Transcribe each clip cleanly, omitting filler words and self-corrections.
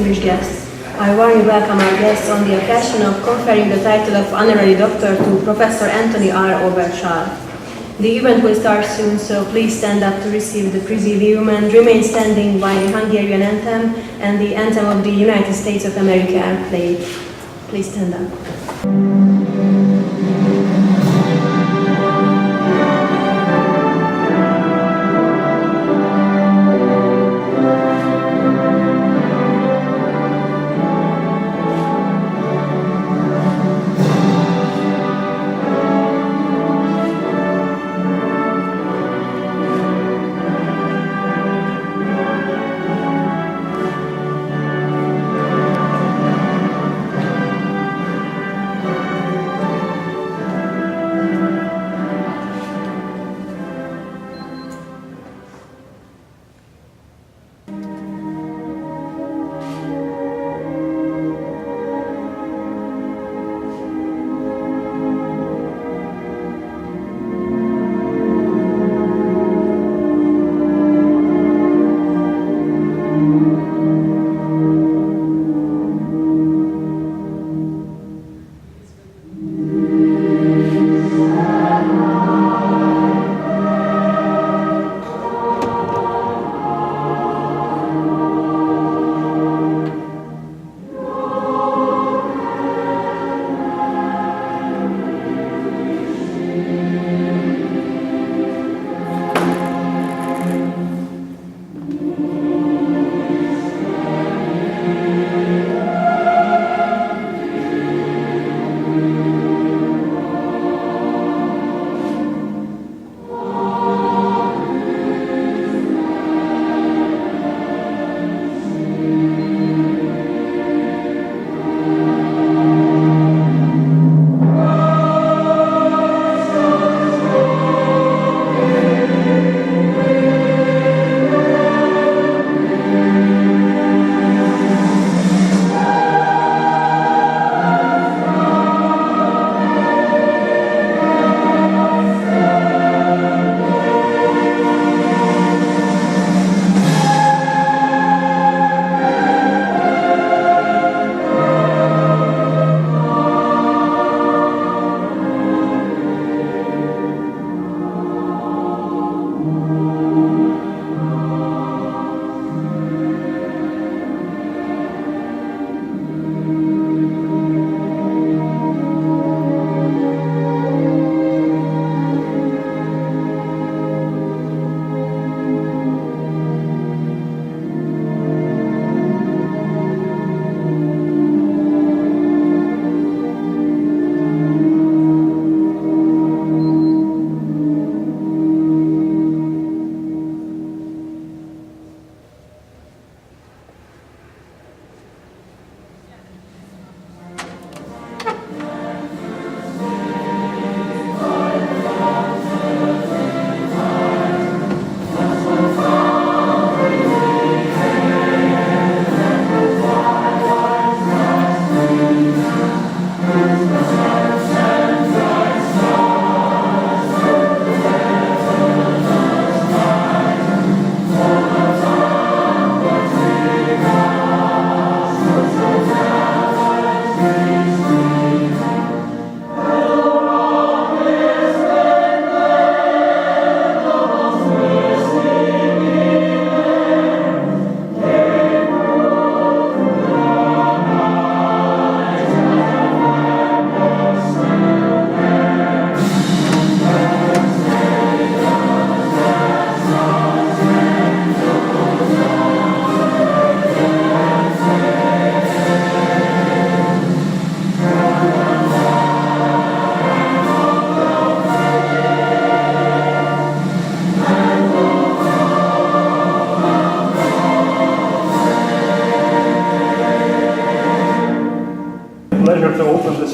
distinguished guests. I warmly welcome our guests on the occasion of conferring the title of honorary doctor to Professor Anthony R. Oberschall. The event will start soon, so please stand up to receive the presidium and remain standing while the Hungarian anthem and the anthem of the United States of America are played. Please stand up.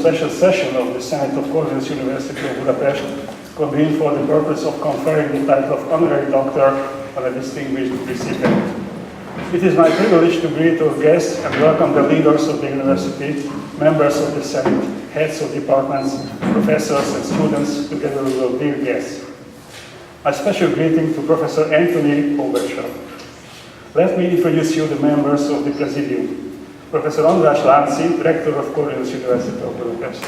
Special session of the Senate of Corvinus University of Budapest, convened for the purpose of conferring the title of honorary doctor on a distinguished recipient. It is my privilege to greet our guests and welcome the leaders of the university, members of the Senate, heads of departments, professors and students, together with our dear guests. A special greeting to Professor Anthony Oberschall. Let me introduce you the members of the Presidium. Professor András Lánci, Rector of Corvinus University of Budapest.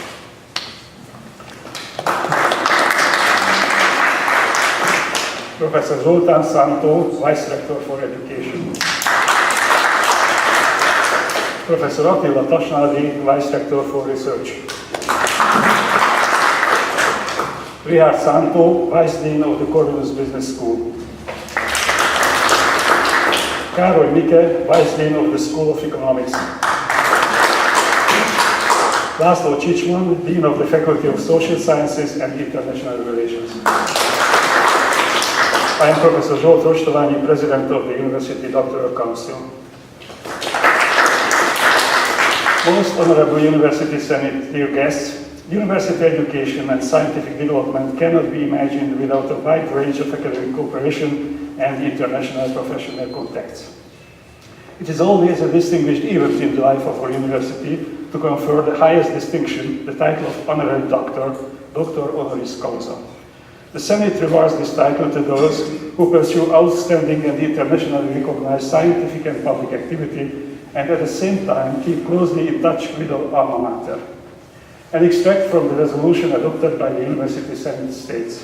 Professor Zoltán Szántó, Vice Rector for Education. Professor Attila Tasnádi, Vice Rector for Research. Richard Szántó, Vice Dean of the Corvinus Business School. Károly Mike, Vice Dean of the School of Economics. László Csicsman, Dean of the Faculty of Social Sciences and International Relations. I am Professor Zsolt Rostoványi, President of the University Doctoral Council. Most Honorable University Senate, dear guests, university education and scientific development cannot be imagined without a wide range of academic cooperation and international professional contacts. It is always a distinguished event in the life of our university to confer the highest distinction, the title of honorary doctor, doctor honoris causa. The Senate rewards this title to those who pursue outstanding and internationally recognized scientific and public activity and at the same time keep closely in touch with our alma mater. An extract from the resolution adopted by the University Senate states: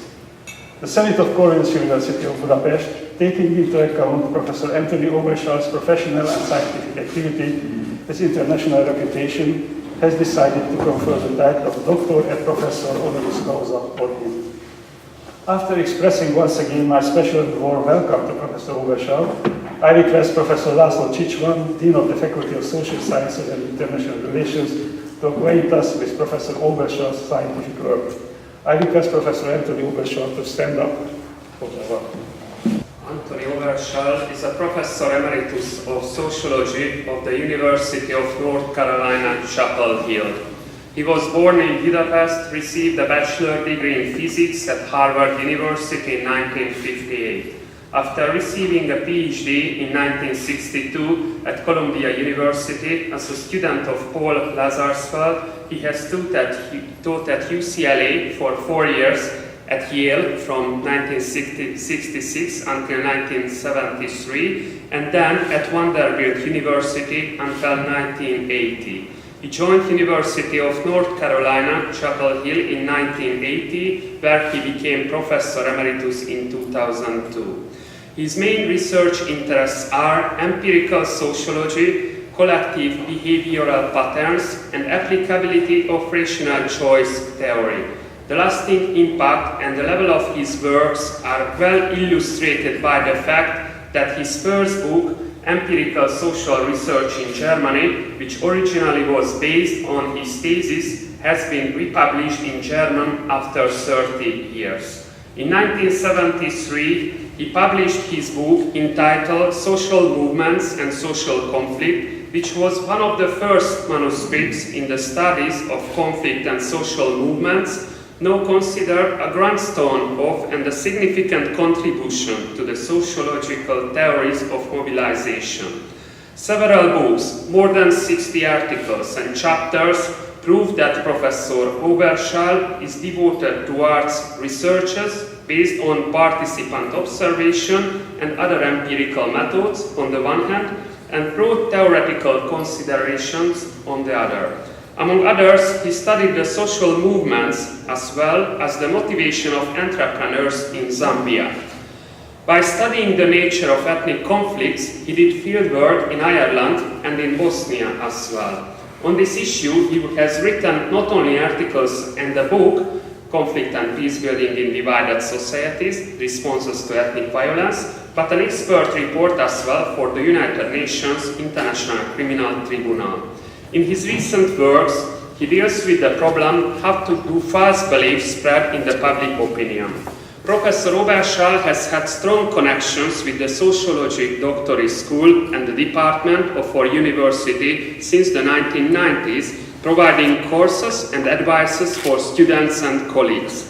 the Senate of Corvinus University of Budapest, taking into account Professor Anthony Oberschall's professional and scientific activity, his international reputation, has decided to confer the title of Doctor et Professor honoris causa on him. After expressing once again my special and warm welcome to Professor Oberschall, I request Professor László Csicsman, Dean of the Faculty of Social Sciences and International Relations, to acquaint us with Professor Oberschall's scientific work. I request Professor Anthony Oberschall to stand up. Anthony Oberschall is a Professor Emeritus of Sociology of the University of North Carolina, Chapel Hill. He was born in Budapest, received a bachelor degree in physics at Harvard University in 1958. After receiving a PhD in 1962 at Columbia University as a student of Paul Lazarsfeld, he has taught at UCLA for 4 years, at Yale from 1966 until 1973, and then at Vanderbilt University until 1980. He joined University of North Carolina, Chapel Hill in 1980, where he became Professor Emeritus in 2002. His main research interests are empirical sociology, collective behavioral patterns, and applicability of rational choice theory. The lasting impact and the level of his works are well illustrated by the fact that his first book, Empirical Social Research in Germany, which originally was based on his thesis, has been republished in German after 30 years. In 1973, he published his book entitled Social Movements and Social Conflict, which was one of the first manuscripts in the studies of conflict and social movements, now considered a grandstone of and a significant contribution to the sociological theories of mobilization. Several books, more than 60 articles and chapters prove that Professor Oberschall is devoted towards researches based on participant observation and other empirical methods on the one hand, and broad theoretical considerations on the other. Among others, he studied the social movements as well as the motivation of entrepreneurs in Zambia. By studying the nature of ethnic conflicts, he did fieldwork in Ireland and in Bosnia as well. On this issue, he has written not only articles and a book, Conflict and Peace Building in Divided Societies, Responses to Ethnic Violence, but an expert report as well for the United Nations International Criminal Tribunal. In his recent works, he deals with the problem how to do false beliefs spread in the public opinion. Professor Oberschall has had strong connections with the Sociology Doctorate School and the department of our university since the 1990s, providing courses and advices for students and colleagues.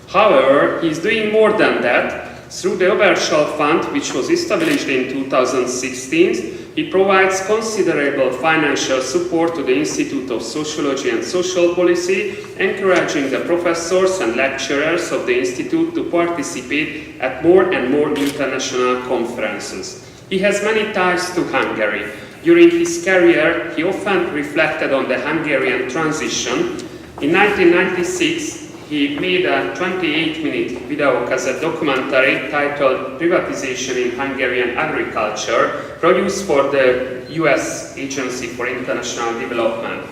However, he is doing more than that. Through the Oberschall Fund, which was established in 2016, he provides considerable financial support to the Institute of Sociology and Social Policy, encouraging the professors and lecturers of the Institute to participate at more and more international conferences. He has many ties to Hungary. During his career, he often reflected on the Hungarian transition. In 1996, he made a 28-minute video cassette documentary titled Privatization in Hungarian Agriculture, produced for the US Agency for International Development.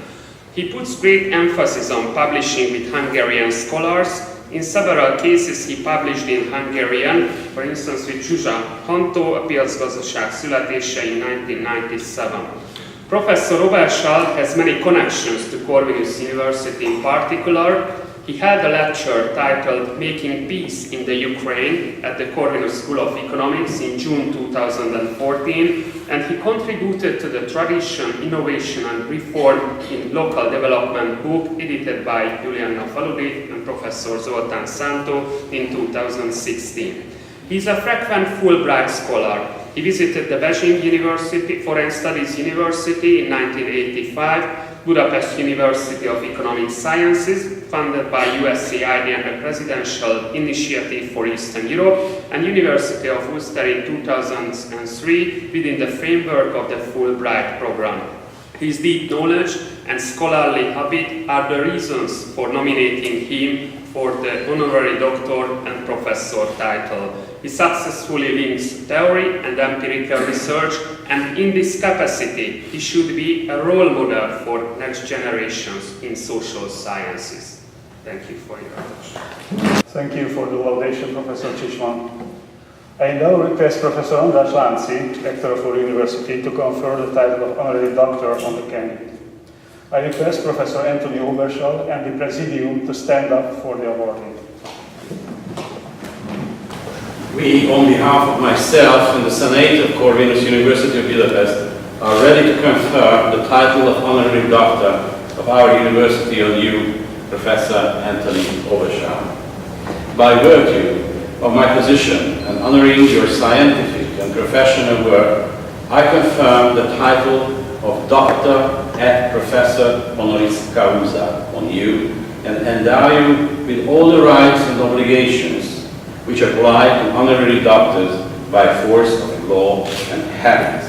He puts great emphasis on publishing with Hungarian scholars. In several cases he published in Hungarian, for instance with Zsuzsa Hantó, A piacgazdaság születése in 1997. Professor Oberschall has many connections to Corvinus University in particular. He held a lecture titled Making Peace in the Ukraine at the Corvinus School of Economics in June 2014, and he contributed to the Tradition, Innovation and Reform in Local Development book edited by Juliana Faludi and Professor Zoltán Szántó in 2016. He is a frequent Fulbright scholar. He visited the Beijing University, Foreign Studies University in 1985, Budapest University of Economic Sciences, funded by USAID and the Presidential Initiative for Eastern Europe, and University of Ulster in 2003 within the framework of the Fulbright program. His deep knowledge and scholarly habit are the reasons for nominating him for the honorary doctor and professor title. He successfully links theory and empirical research, and in this capacity, he should be a role model for next generations in social sciences. Thank you for your attention. Thank you for the laudation, Professor Csicsman. I now request Professor András Lánci, Rector of our University, to confer the title of Honorary Doctor on the candidate. I request Professor Anthony Oberschall and the Presidium to stand up for the awardee. We, on behalf of myself and the Senate of Corvinus University of Budapest, are ready to confer the title of Honorary Doctor of our University on you, Professor Anthony Oberschall. By virtue of my position and honoring your scientific and professional work, I confirm the title of Doctor et Professor Honoris Causa on you and endow you with all the rights and obligations which apply to honorary doctors by force of law and habit.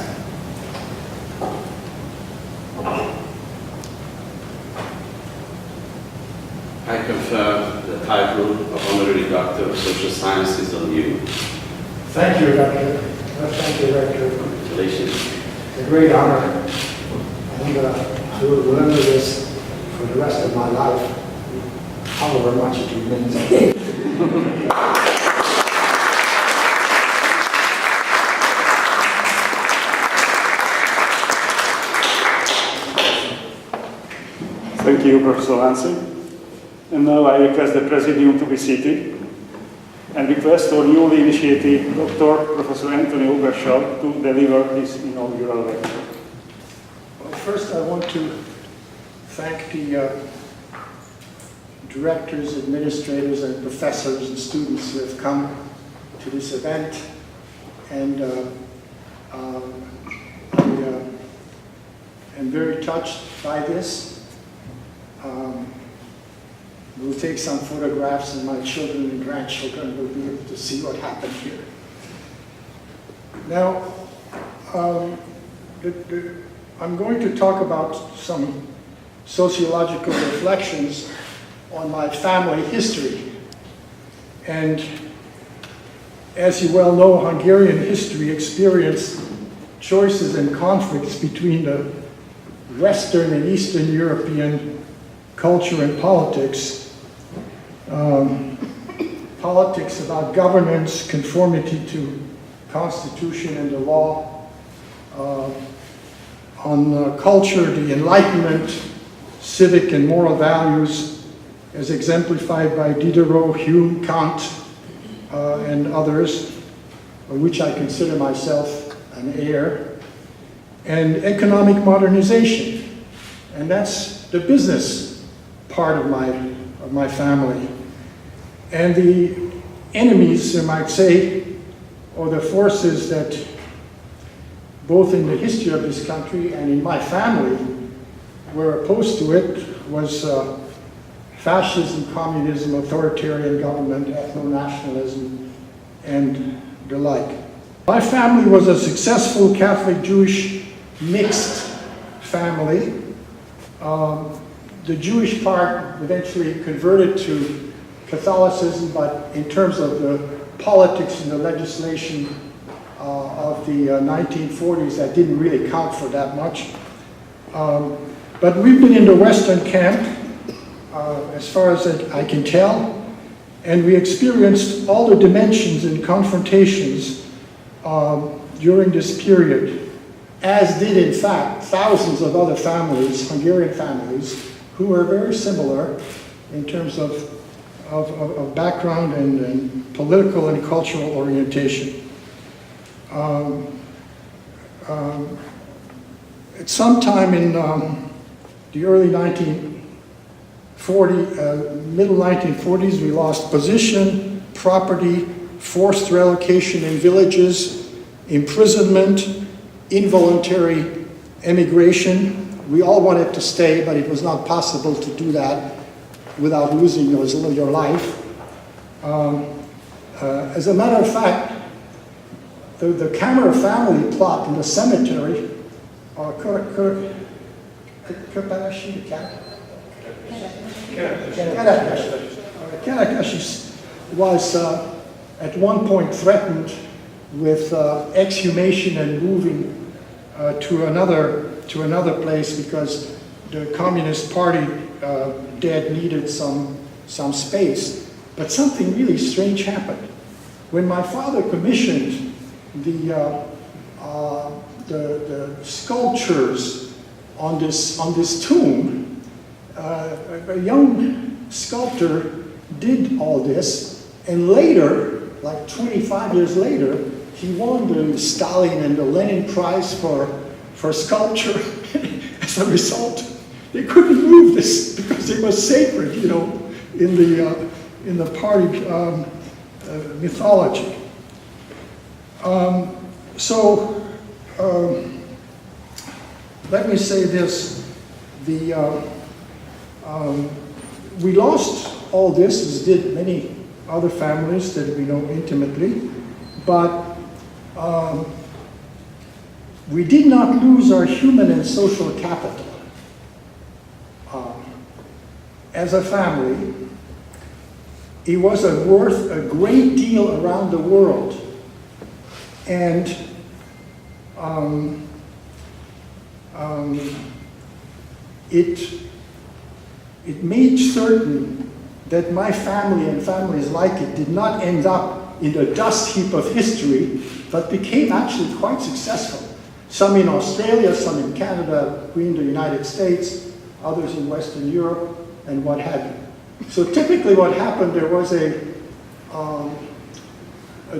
I confer the title of Honorary Doctor of Social Sciences on you. Thank you, Doctor. Thank you, Rector. Congratulations. It's a great honor. I will remember this for the rest of my life, however much it means. Thank you, Professor Lánci. And now I request the Presidium to be seated and request our newly initiated Dr. Professor Anthony Oberschall to deliver his inaugural lecture. Well, first I want to thank the directors, administrators, and professors and students who have come to this event, and I am very touched by this. We'll take some photographs and my children and grandchildren will be able to see what happened here. Now, I'm going to talk about some sociological reflections on my family history. And as you well know, Hungarian history experienced choices and conflicts between the Western and Eastern European culture and politics. Politics about governance, conformity to constitution and the law. On culture, the Enlightenment, civic and moral values, as exemplified by Diderot, Hume, Kant, and others, of which I consider myself an heir. And economic modernization, and that's the business part of my family. And the enemies, you might say, or the forces that both in the history of this country and in my family were opposed to it was fascism, communism, authoritarian government, ethno-nationalism, and the like. My family was a successful Catholic Jewish mixed family. The Jewish part eventually converted to Catholicism, but in terms of the politics and the legislation of the 1940s, that didn't really count for that much. But we've been in the Western camp, as far as I can tell, and we experienced all the dimensions and confrontations during this period, as did in fact thousands of other families, Hungarian families, who were very similar in terms of background and political and cultural orientation. At some time in the early middle 1940s, we lost position, property, forced relocation in villages, imprisonment, involuntary emigration. We all wanted to stay, but it was not possible to do that without losing your life. As a matter of fact, the Kammerer family plot in the cemetery, Kerekes was at one point threatened with exhumation and moving to another place because the Communist Party dead needed some space. But something really strange happened. When my father commissioned the sculptures on this tomb, a young sculptor did all this, and later, like 25 years later, he won the Stalin and the Lenin Prize for sculpture. As a result, they couldn't move this because it was sacred, you know, in the party mythology. Let me say this: we lost all this, as did many other families that we know intimately, but we did not lose our human and social capital. As a family, it was worth a great deal around the world, and it made certain that my family and families like it did not end up in the dust heap of history, but became actually quite successful. Some in Australia, some in Canada, we in the United States, others in Western Europe, and what have you. So typically what happened, there was a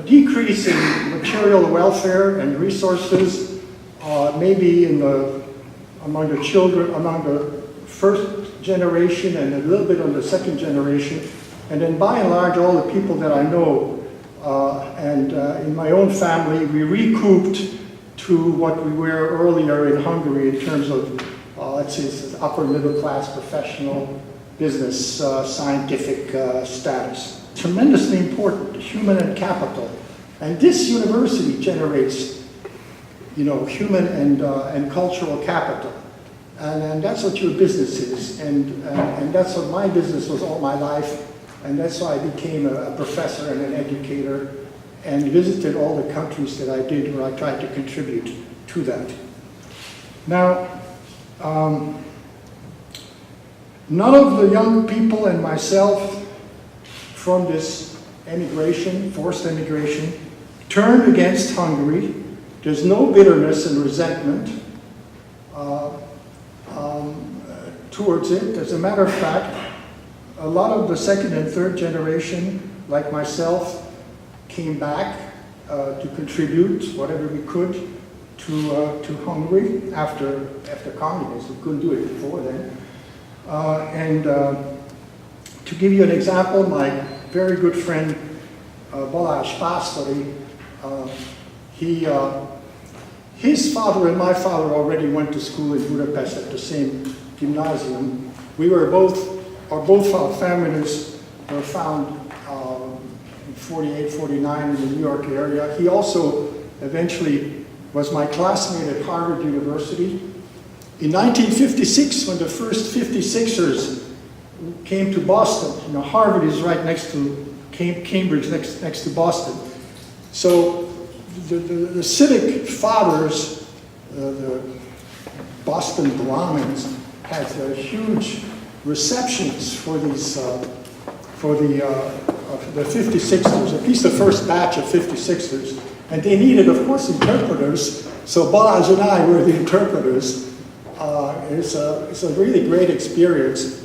decrease in material welfare and resources, maybe among the children, among the first generation and a little bit on the second generation. And then by and large, all the people that I know and in my own family, we recouped to what we were earlier in Hungary in terms of, let's say, upper middle class, professional, business, scientific status. Tremendously important, human and capital. And this university generates, you know, human and cultural capital. And that's what your business is. And that's what my business was all my life. And that's why I became a professor and an educator and visited all the countries that I did where I tried to contribute to that. Now, none of the young people and myself from this emigration, forced emigration, turned against Hungary. There's no bitterness and resentment towards it. As a matter of fact, a lot of the second and third generation, like myself, came back to contribute whatever we could to Hungary after communism. We couldn't do it before then. To give you an example, my very good friend Balázs Pásztori, his father and my father already went to school in Budapest at the same gymnasium. We were both our families were found in 48, 49 in the New York area. He also eventually was my classmate at Harvard University. In 1956, when the first 56ers came to Boston, you know, Harvard is right next to Cambridge, next to Boston. So the civic fathers, the Boston Brahmins, had huge receptions for these, for the 56ers, at least the first batch of 56ers. And they needed, of course, interpreters. So Balázs and I were the interpreters. It's a really great experience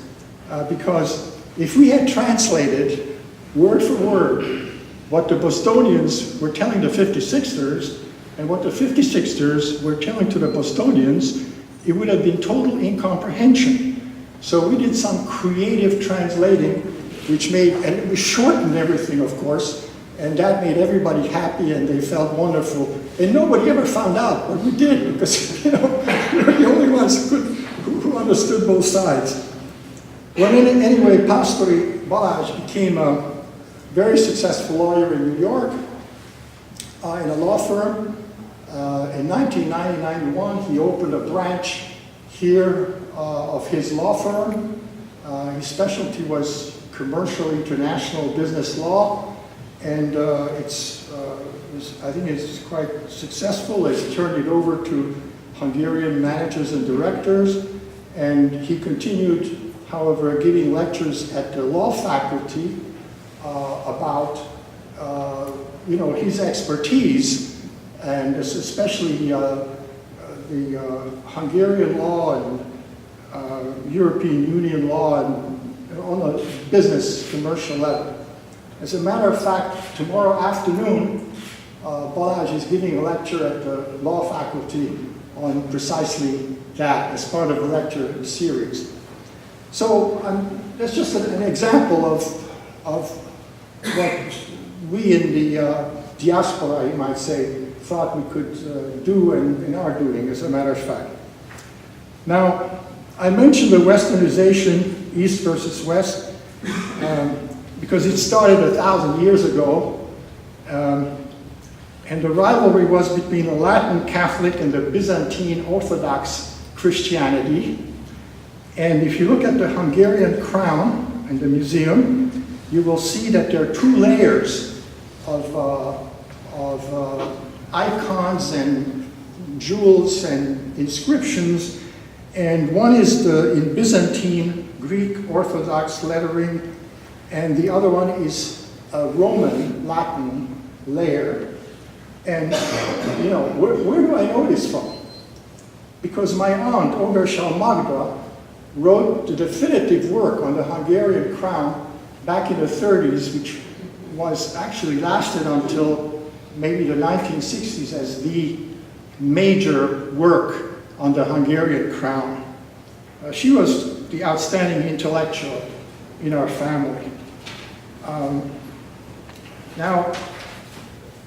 because if we had translated word for word what the Bostonians were telling the 56ers and what the 56ers were telling to the Bostonians, it would have been total incomprehension. So we did some creative translating, which made, and it was shortened everything, of course, and that made everybody happy and they felt wonderful. And nobody ever found out what we did because, you know, we were the only ones who understood both sides. Well, anyway, Pastor Balázs became a very successful lawyer in New York, in a law firm. In 1990-91, he opened a branch here of his law firm. His specialty was commercial international business law, and I think it's quite successful. He's turned it over to Hungarian managers and directors, and he continued, however, giving lectures at the law faculty about you know, his expertise, and especially the Hungarian law and European Union law and on a business commercial level. As a matter of fact, tomorrow afternoon, Balázs is giving a lecture at the law faculty on precisely that as part of a lecture series. So that's just an example of what we in the diaspora, you might say, thought we could do and are doing, as a matter of fact. Now, I mentioned the westernization, East versus West, because it started 1,000 years ago, and the rivalry was between the Latin Catholic and the Byzantine Orthodox Christianity. And if you look at the Hungarian crown in the museum, you will see that there are two layers of icons and jewels and inscriptions, and one is in Byzantine Greek Orthodox lettering, and the other one is a Roman Latin layer. And you know, where do I know this from? Because my aunt, Oberschall Magda, wrote the definitive work on the Hungarian crown back in the 30s, which was actually lasted until maybe the 1960s as the major work on the Hungarian crown. She was the outstanding intellectual in our family. Now,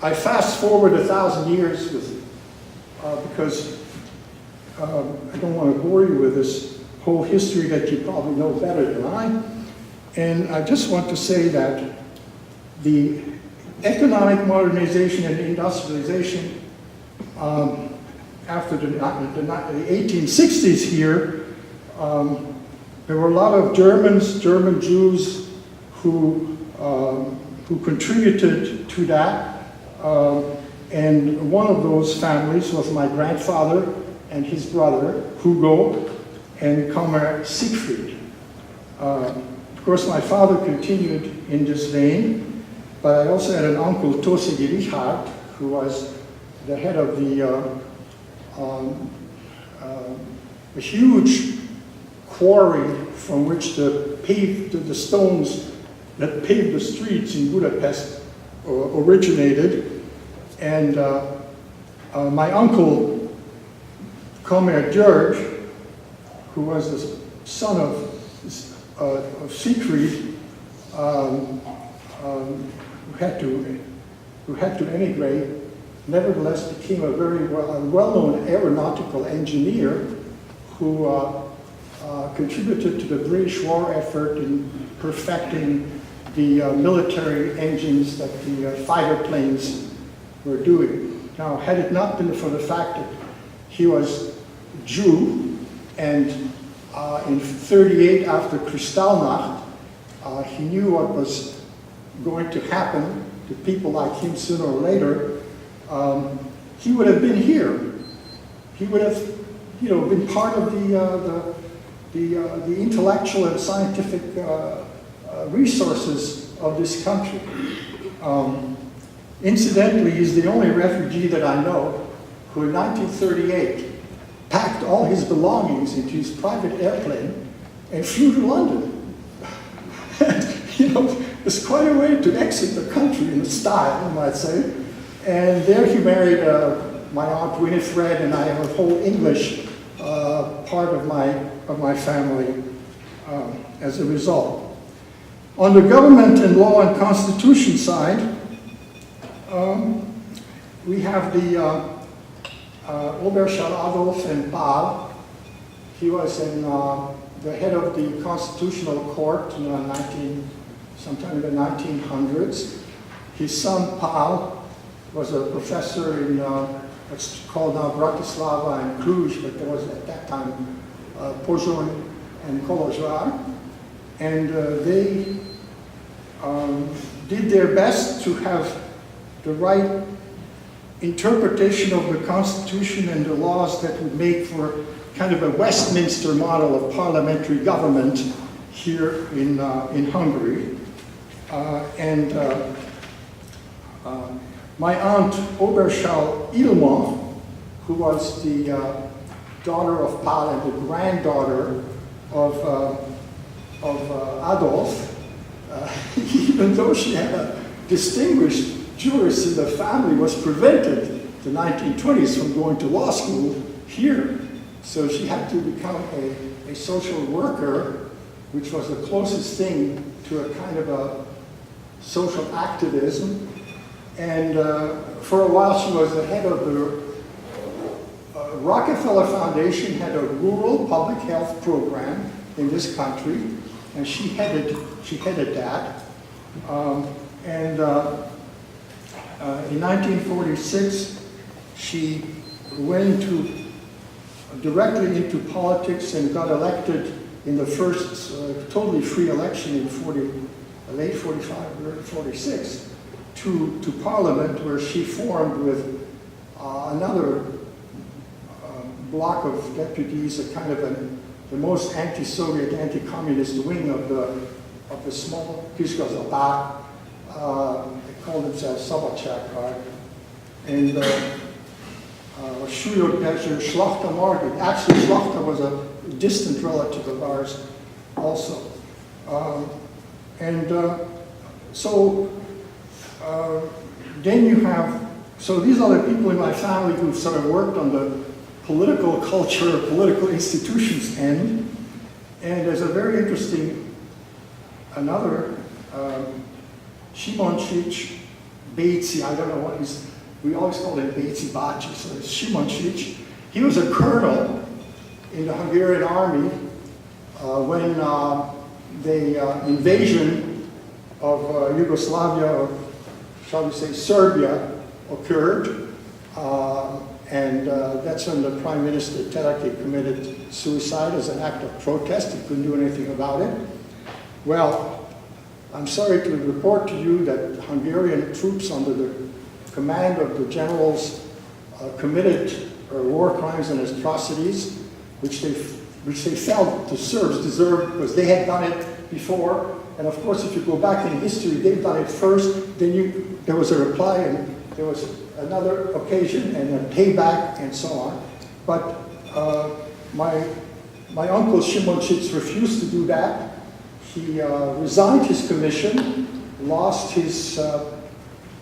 I fast forward 1,000 years because I don't want to bore you with this whole history that you probably know better than I. And I just want to say that the economic modernization and industrialization after the 1860s here, there were a lot of German Jews who contributed to that. And one of those families was my grandfather and his brother, Hugo, and comrade Siegfried. Of course, my father continued in this vein, but I also had an uncle, Tosigi Richard, who was the head of a huge quarry from which the stones that paved the streets in Budapest originated. And my uncle, Comrade George, who was the son of Siegfried, who had to emigrate, nevertheless became a very well-known aeronautical engineer who contributed to the British war effort in perfecting the military engines that the fighter planes were doing. Now, had it not been for the fact that he was Jew, and in 38 after Kristallnacht, he knew what was going to happen to people like him sooner or later, he would have been here. He would have, been part of the intellectual and scientific resources of this country. Incidentally, he's the only refugee that I know who in 1938 packed all his belongings into his private airplane and flew to London. It's quite a way to exit the country in style, you might say. And there he married my Aunt Winifred, and I have a whole English part of my family as a result. On the government and law and constitution side, we have the Oberschall Adolf and Paul. He was the head of the Constitutional Court sometime in the 1900s. His son Paul was a professor in what's called now Bratislava and Cluj, but there was at that time Pozsony and Kolozsvár. And they did their best to have the right interpretation of the Constitution and the laws that would make for kind of a Westminster model of parliamentary government here in Hungary. My aunt Oberschall Ilma, who was the daughter of Paul and the granddaughter of Adolf, even though she had a distinguished jurist in the family, was prevented in the 1920s from going to law school here. So she had to become a social worker, which was the closest thing to a kind of a social activism. And for a while she was the head of the Rockefeller Foundation, had a rural public health program in this country, and she headed that. In 1946, she went directly into politics and got elected in the first totally free election in late 45, early 46, to Parliament, where she formed with another block of deputies, a kind of the most anti-Soviet, anti-communist wing of the small Kiszkazapát. They called themselves Szabadságpárt. And Súlyog Dezső, Slachta Margit. Actually, Slachta was a distant relative of ours also. Then you have, so these are the people in my family who sort of worked on the political culture, political institutions end. And there's a very interesting, another, Simončić Béci, I don't know what he's, we always call him Béci Bácsi, so it's Simončić. He was a colonel in the Hungarian army when the invasion of Yugoslavia, or shall we say Serbia, occurred. And that's when the Prime Minister Teleki committed suicide as an act of protest. He couldn't do anything about it. Well, I'm sorry to report to you that Hungarian troops under the command of the generals committed war crimes and atrocities, which they felt the Serbs deserved because they had done it before. And of course, if you go back in history, they've done it first, then there was a reply, and there was another occasion and a payback and so on. But my uncle Simončić refused to do that. He resigned his commission, lost his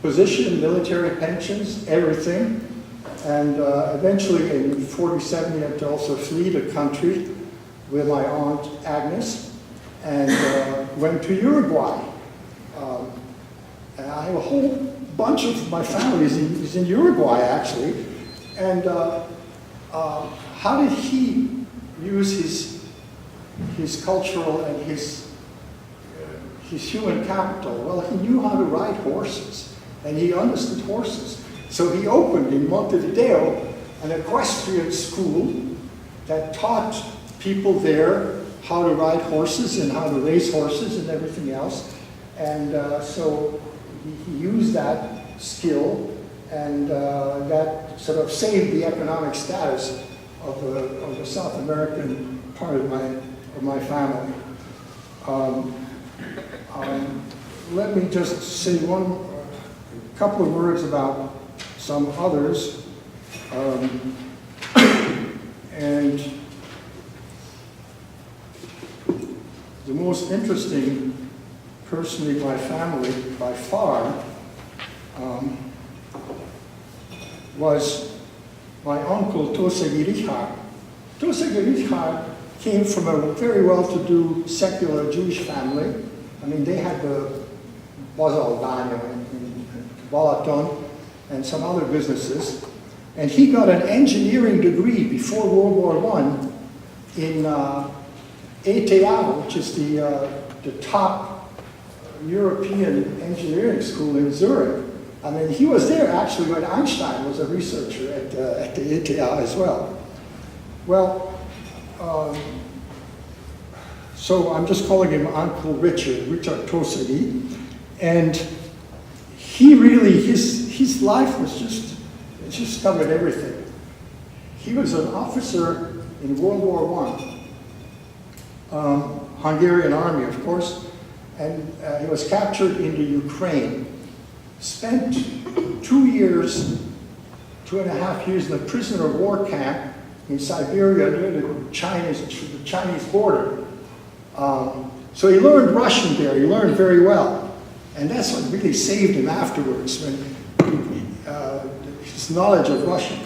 position, military pensions, everything, and eventually in 47 he had to also flee the country with my aunt Agnes, and went to Uruguay. And I have a whole bunch of my family is in Uruguay, actually. And how did he use his cultural and his human capital? Well, he knew how to ride horses, and he understood horses. So he opened in Montevideo an equestrian school that taught people there how to ride horses and how to race horses and everything else. And so he used that skill, and that sort of saved the economic status of the South American part of my family. Let me just say a couple of words about some others. And the most interesting person in my family, by far, was my uncle Tosegi Richard. Tosegi Richard came from a very well-to-do secular Jewish family. I mean, they had the Bazalbánya in Balaton and some other businesses. And he got an engineering degree before World War I in ETH, which is the top European engineering school in Zurich. I mean, he was there actually when Einstein was a researcher at the ETH as well. Well, so I'm just calling him Uncle Richard Tosegi. And he really, his life was just covered everything. He was an officer in World War I, Hungarian army, of course, and he was captured in the Ukraine. Spent 2 years, 2.5 years in a prisoner of war camp in Siberia near the Chinese border. So he learned Russian there. He learned very well, and that's what really saved him afterwards, when his knowledge of Russian.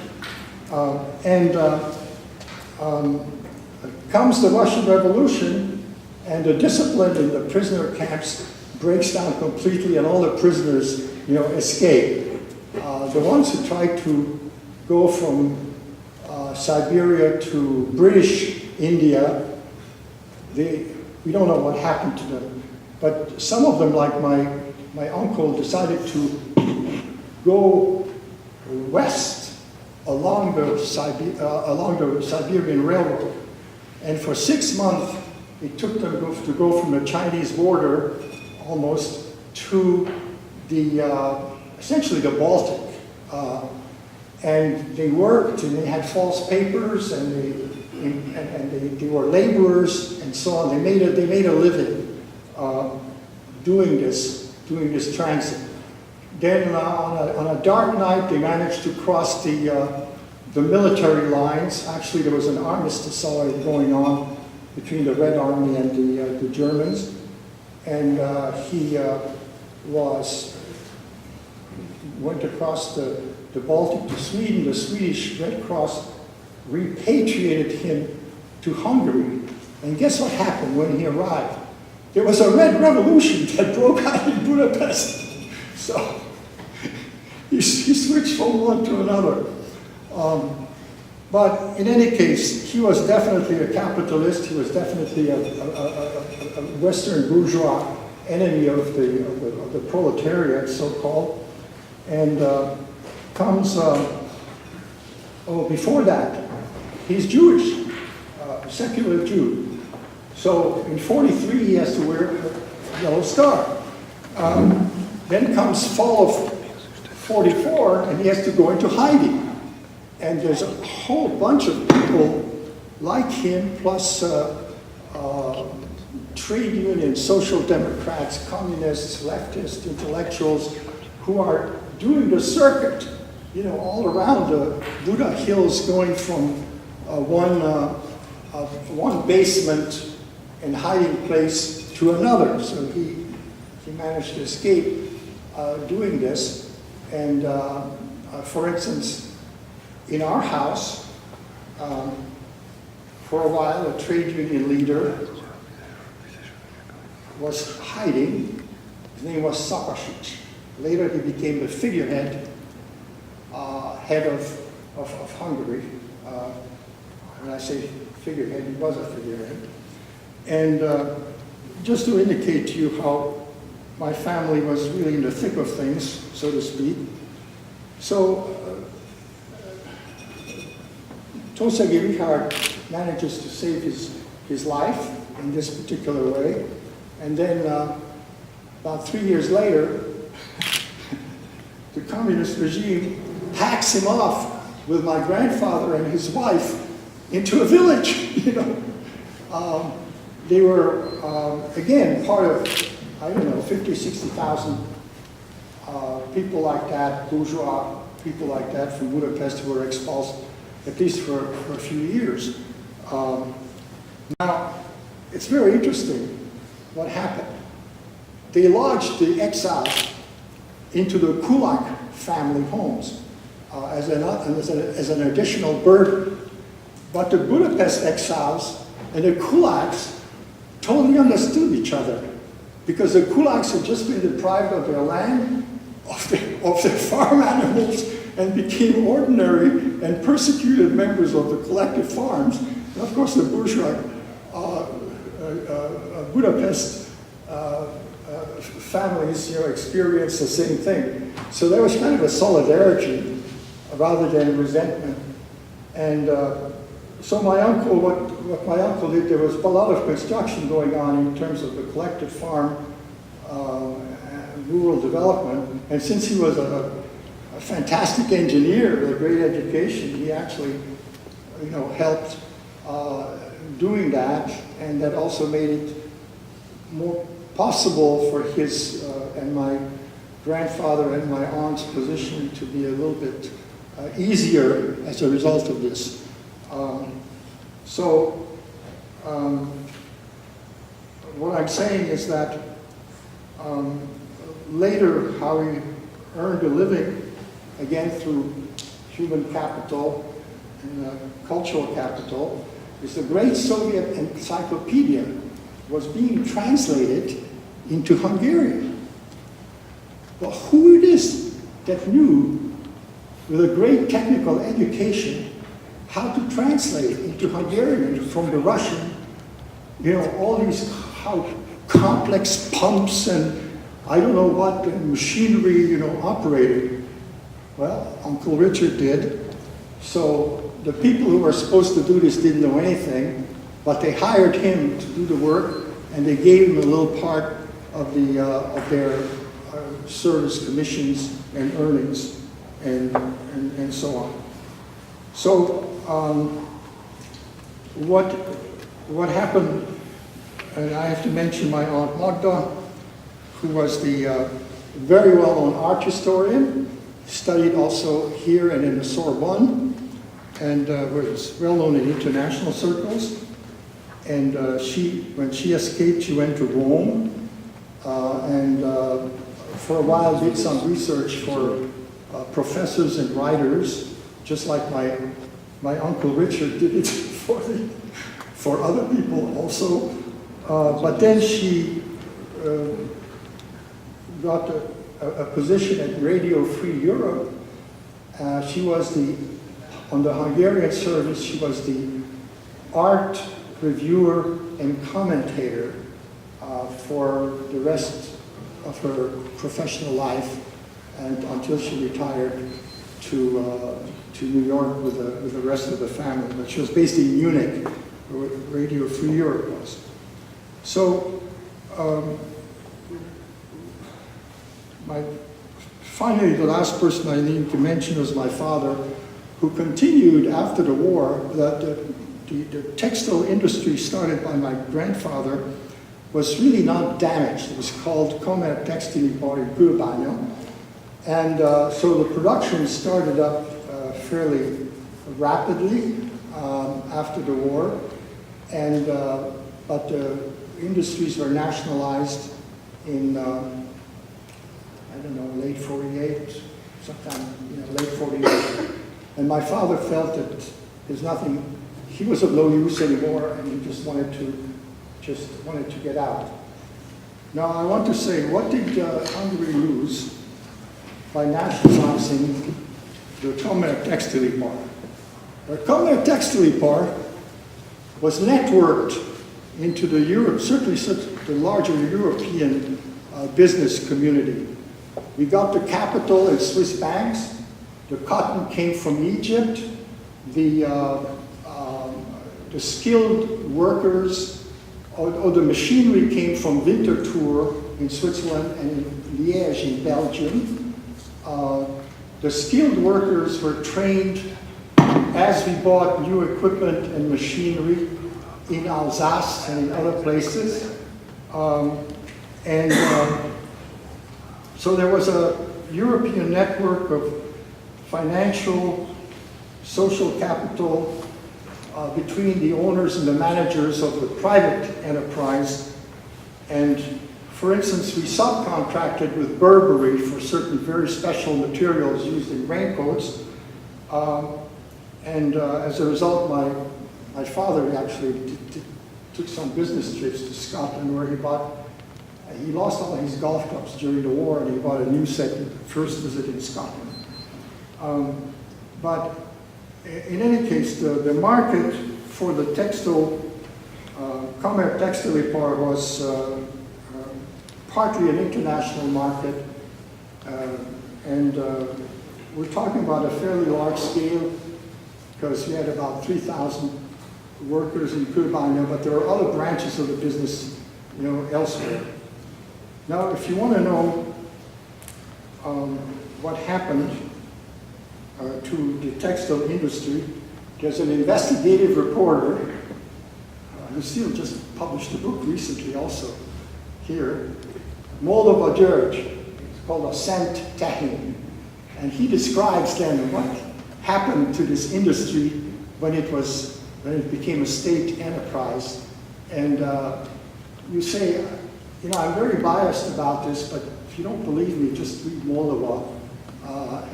Comes the Russian Revolution, and the discipline in the prisoner camps breaks down completely, and all the prisoners, escape. The ones who tried to go from Siberia to British India, we don't know what happened to them. But some of them, like my uncle, decided to go west along the Siberian Railroad. And for 6 months, it took them to go from the Chinese border almost to essentially the Baltic. And they worked, and they had false papers, and they were laborers and so on. They made a living doing this transit. Then on a dark night, they managed to cross the military lines. Actually, there was an armistice already going on between the Red Army and the Germans. And he went across the Baltic to Sweden. The Swedish Red Cross repatriated him to Hungary. And guess what happened when he arrived? There was a Red Revolution that broke out in Budapest. So he switched from one to another. But in any case, he was definitely a capitalist. He was definitely a Western bourgeois enemy of the proletariat, so-called. And before that, he's Jewish, secular Jew. So in 43, he has to wear a yellow star. Then comes fall of 44, and he has to go into hiding. And there's a whole bunch of people like him, plus trade union, social democrats, communists, leftists, intellectuals, who are doing the circuit, all around the Buddha Hills, going from one basement and hiding place to another. So he managed to escape doing this. And for instance, in our house, for a while, a trade union leader was hiding. His name was Szakasics. Later, he became the figurehead, head of Hungary. When I say figurehead, he was a figurehead. And just to indicate to you how my family was really in the thick of things, so to speak, So Tosegi Richard manages to save his life in this particular way. And then about 3 years later, the communist regime hacks him off with my grandfather and his wife into a village, you know. They were, again, part of, I don't know, 50, 60,000 people like that, bourgeois people like that from Budapest who were expulsed, at least for a few years. Now, it's very interesting what happened. They lodged the exiles into the Kulak family homes as an additional burden. But the Budapest exiles and the Kulaks totally understood each other, because the Kulaks had just been deprived of their land, of their farm animals, and became ordinary and persecuted members of the collective farms. And of course, the bourgeois Budapest families, you know, experienced the same thing. So there was kind of a solidarity rather than resentment. And so my uncle, what my uncle did, there was a lot of construction going on in terms of the collective farm, rural development. And since he was a fantastic engineer with a great education, he actually, you know, helped doing that, and that also made it more possible for his and my grandfather and my aunt's position to be a little bit easier as a result of this. What I'm saying is that later how he earned a living, again through human capital and cultural capital, is the great Soviet encyclopedia was being translated into Hungarian. Well, who it is that knew, with a great technical education, how to translate it into Hungarian from the Russian, you know, all these how complex pumps and I don't know what machinery, you know, operated. Well, Uncle Richard did. So the people who were supposed to do this didn't know anything, but they hired him to do the work, and they gave him a little part of their service commissions and earnings, and so on. So what happened? And I have to mention my Aunt Magda, who was the very well-known art historian, studied also here and in the Sorbonne, and was well-known in international circles. And when she escaped, she went to Rome, and for a while did some research for professors and writers, just like my Uncle Richard did it for other people also. But then she got a position at Radio Free Europe. She was on the Hungarian service, she was the art reviewer and commentator for the rest of her professional life, and until she retired to New York with the rest of the family. But she was based in Munich, where Radio Free Europe was. So, finally, the last person I need to mention was my father, who continued after the war. The textile industry started by my grandfather was really not damaged. It was called Komer Textilipar in Kőbánya. And so the production started up fairly rapidly after the war. And, but the industries were nationalized in, I don't know, late 48, sometime, late 48. And my father felt that there's nothing, he was of no use anymore, and he just wanted to get out. Now I want to say, what did Hungary lose by nationalizing the Komer Textilipar? The Komer Textilipar was networked into the Europe, certainly the larger European business community. We got the capital in Swiss banks, The cotton came from Egypt. The skilled workers, or the machinery came from Winterthur in Switzerland and in Liège in Belgium. The skilled workers were trained as we bought new equipment and machinery in Alsace and in other places. So there was a European network of financial, social capital between the owners and the managers of the private enterprise. And for instance, we subcontracted with Burberry for certain very special materials used in raincoats. As a result, my father actually took some business trips to Scotland where he lost all his golf clubs during the war and he bought a new set at the first visit in Scotland. But in any case, the market for the textile, Commerce Textile part was partly an international market, we're talking about a fairly large scale because we had about 3,000 workers in Turbine, but there are other branches of the business, elsewhere. Now, if you want to know what happened to the textile industry, there's an investigative reporter, Lucille just published a book recently also here, Moldova George, it's called Ascent Tahin, and he describes then what happened to this industry when it became a state enterprise. And you say, I'm very biased about this, but if you don't believe me, just read Moldova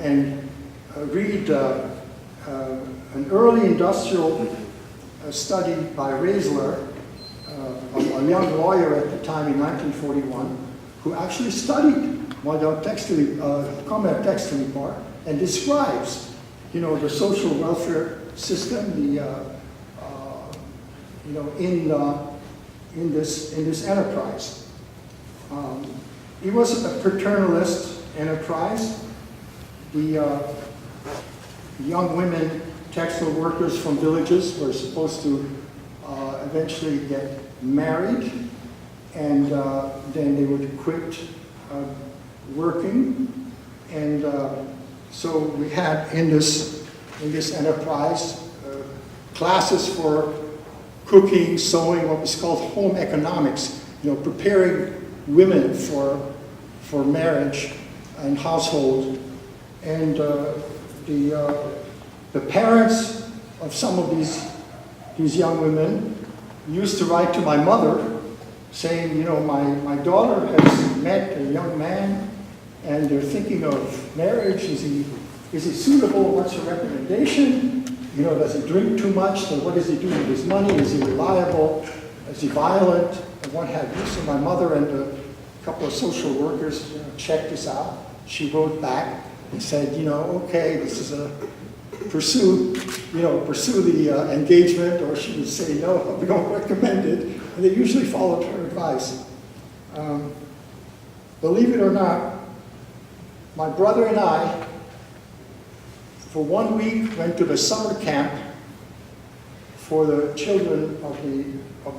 and read an early industrial study by Raisler, a young lawyer at the time in 1941, who actually studied Commerce Textile part and describes, the social welfare system, in this enterprise. It was a paternalist enterprise. The young women textile workers from villages were supposed to eventually get married, and then they would quit working. And so we had in this enterprise classes for cooking, sewing, what was called home economics, preparing women for marriage and household. And the parents of some of these young women used to write to my mother saying, my daughter has met a young man and they're thinking of marriage. Is he suitable? What's your recommendation? Does he drink too much? So what does he do with his money? Is he reliable? Is he violent? And what have you? So my mother and a couple of social workers checked this out. She wrote back and said, okay, this is a pursue the engagement, or she would say, no, we don't recommend it. And they usually followed her advice. Believe it or not, my brother and I, for 1 week, went to the summer camp for the children of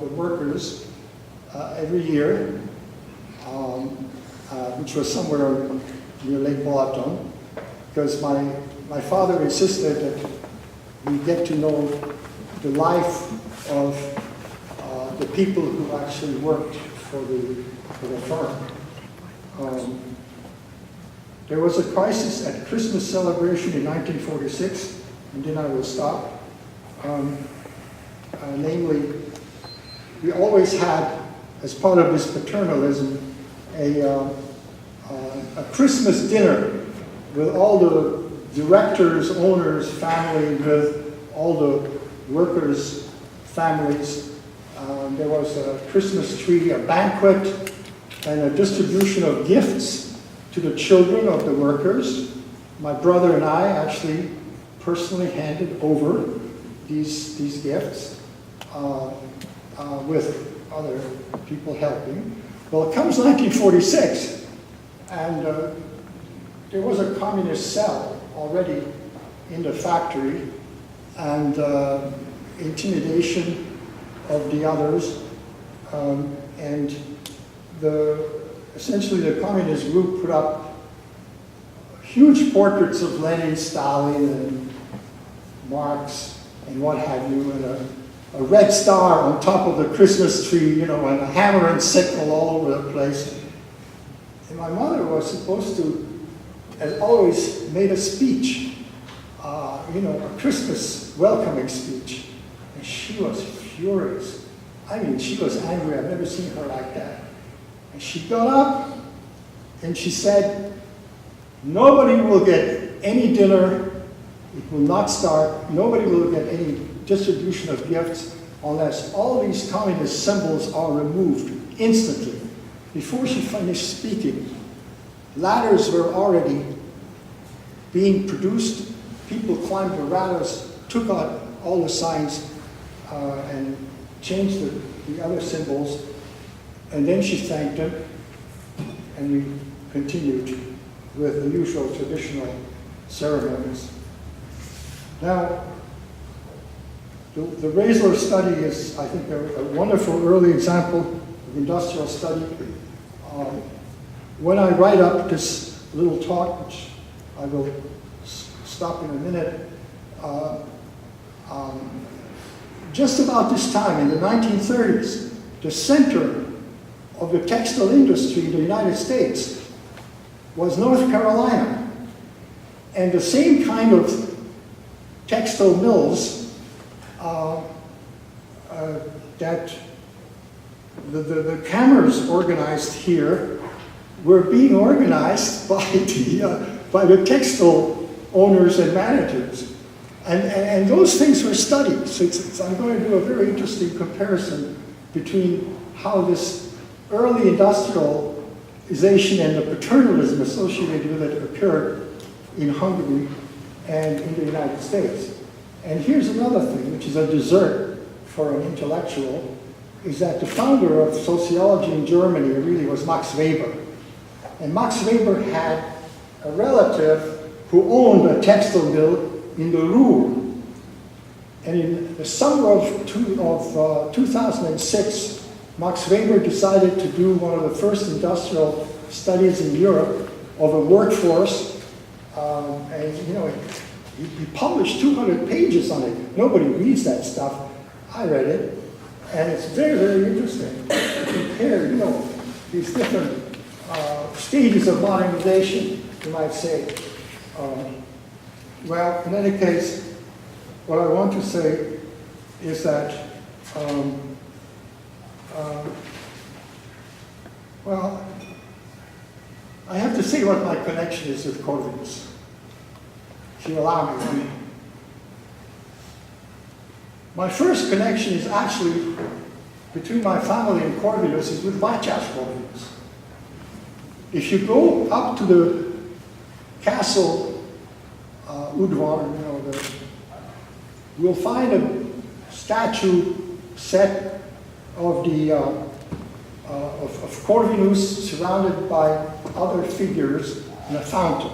the workers every year, which was somewhere near Lake Balaton, because my father insisted that we get to know the life of the people who actually worked for the firm. There was a crisis at Christmas celebration in 1946, and then I will stop. Namely, we always had, as part of this paternalism, a Christmas dinner with all the directors, owners, family, with all the workers' families. There was a Christmas tree, a banquet, and a distribution of gifts to the children of the workers. My brother and I actually personally handed over these gifts with other people helping. Well, it comes 1946, and there was a communist cell already in the factory, and intimidation of the others, and essentially the communist group put up huge portraits of Lenin, Stalin, and Marx, and what have you, and a red star on top of the Christmas tree, you know, and a hammer and sickle all over the place. And my mother was supposed to, as always, made a speech, you know, a Christmas welcoming speech. And she was furious. I mean, she was angry. I've never seen her like that. And she got up and she said, nobody will get any dinner. It will not start. Nobody will get any distribution of gifts unless all these communist symbols are removed instantly. Before she finished speaking, ladders were already being produced. People climbed the ladders, took out all the signs, and changed the other symbols. And then she thanked them, and we continued with the usual traditional ceremonies. Now, the Raisler study is, I think, a wonderful early example of industrial study. When I write up this little talk, which I will stop in a minute, just about this time, in the 1930s, the center of the textile industry in the United States was North Carolina. And the same kind of textile mills that the cameras organized here were being organized by the textile owners and managers. And those things were studied. So I'm going to do a very interesting comparison between how this early industrialization and the paternalism associated with it occurred in Hungary and in the United States. And here's another thing, which is a dessert for an intellectual, is that the founder of sociology in Germany really was Max Weber. And Max Weber had a relative who owned a textile mill in the Ruhr. And in the summer of 2006, Max Weber decided to do one of the first industrial studies in Europe of a workforce. And you know, he published 200 pages on it. Nobody reads that stuff. I read it, and it's very, very interesting to compare, you know, these different stages of modernization, you might say. Well, in any case, what I want to say is that, well, I have to say what my connection is with Corvinus, if you allow me. My first connection is actually between my family and Corvinus is with Vácsáz Corvinus. If you go up to the castle Udvar, you know, you'll find a statue set of of Corvinus surrounded by other figures in a fountain.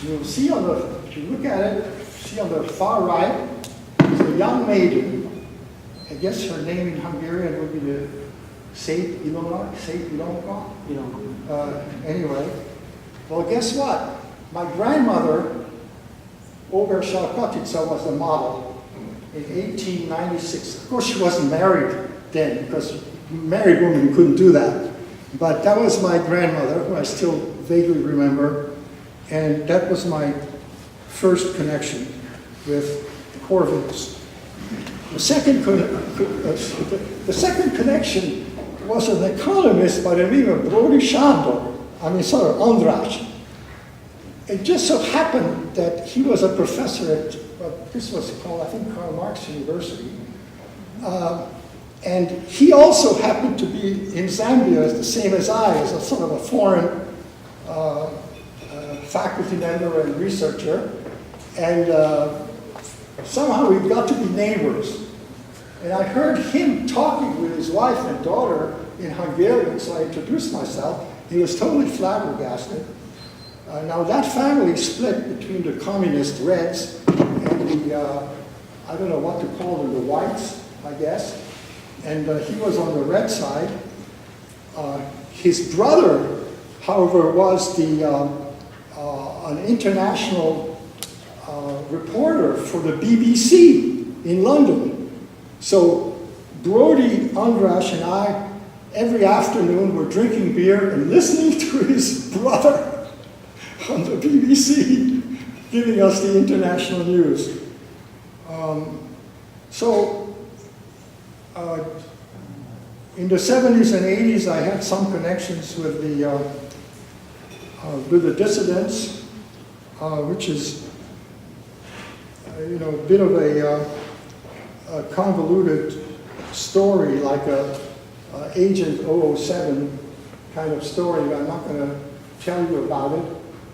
You'll see on the, if you look at it, see on the far right is a young maiden. I guess her name in Hungarian would be the Szép Ilonka. Anyway, well, guess what? My grandmother, Oberschall was the model in 1896. Of course, she wasn't married then, because married women couldn't do that. But that was my grandmother, who I still vaguely remember, and that was my first connection with Corvinus. The second connection was an economist by the name of Brody Sándor, András. It just so happened that he was a professor at, this was called, I think, Karl Marx University. And he also happened to be in Zambia, the same as I, as a sort of a foreign faculty member and researcher. And somehow we got to be neighbors. And I heard him talking with his wife and daughter in Hungarian, so I introduced myself. He was totally flabbergasted. Now that family split between the communist Reds and the, I don't know what to call them, the Whites, I guess. And he was on the Red side. His brother, however, was an international reporter for the BBC in London. So Brody, Andras, and I, every afternoon, were drinking beer and listening to his brother on the BBC, giving us the international news. In the 70s and 80s, I had some connections with the dissidents, which is, a bit of a convoluted story, like a Agent 007 kind of story. I'm not going to tell you about it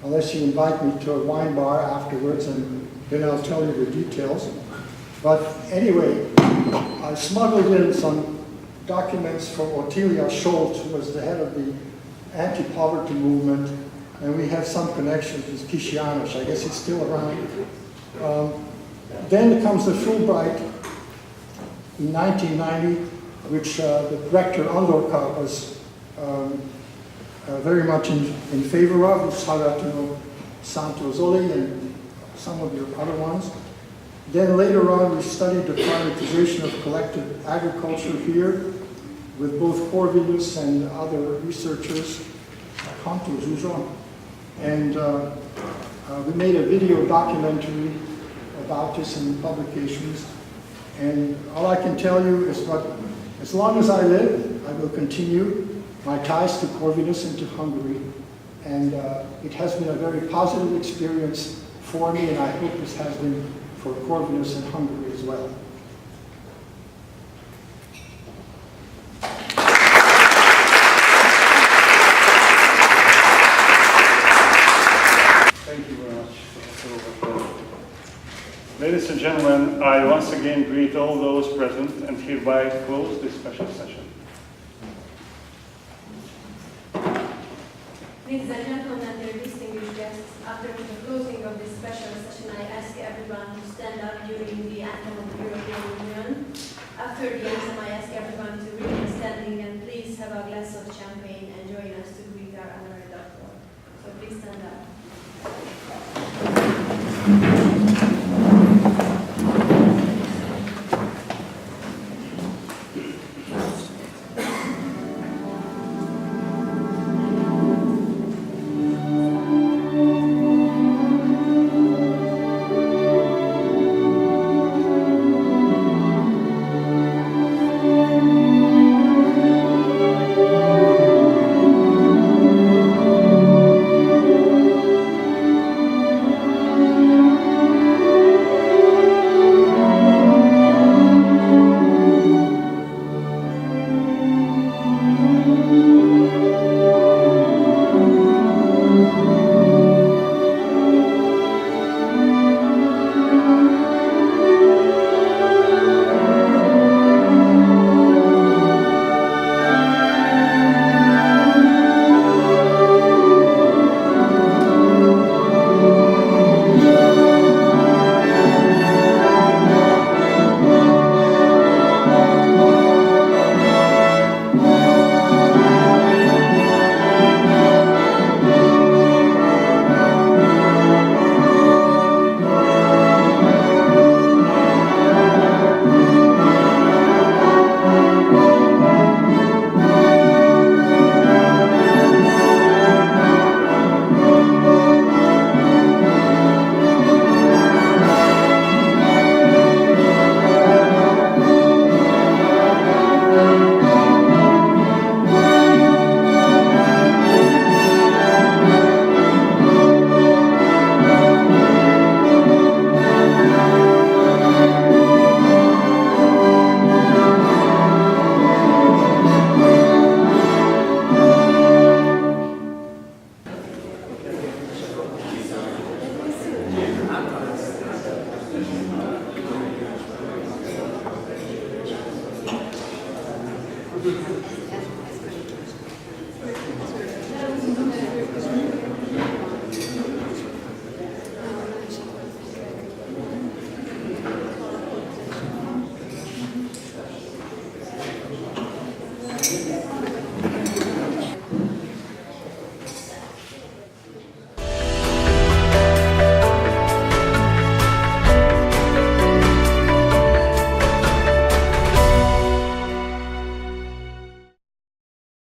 unless you invite me to a wine bar afterwards, and then I'll tell you the details. But anyway, I smuggled in some documents from Ottilia Scholz, who was the head of the anti-poverty movement, and we have some connections with Kishianos. I guess he's still around. Then comes the Fulbright in 1990, which the rector Andorka was very much in favor of, with Saratino Santozoli and some of the other ones. Then later on, we studied the privatization of collective agriculture here with both Corvinus and other researchers, and we made a video documentary about this in publications. And all I can tell you is that as long as I live, I will continue my ties to Corvinus and to Hungary. And it has been a very positive experience for me, and I hope this has been for Corvinus and Hungary as well. Thank you very much. Ladies and gentlemen, I once again greet all those present and hereby close this special session. Ladies and gentlemen, dear distinguished guests, after the closing of this special session, I ask everyone to stand up during the anthem of the European Union. After the anthem, I ask everyone to remain standing and please have a glass of champagne and join us to greet our honorary doctor. So please stand up.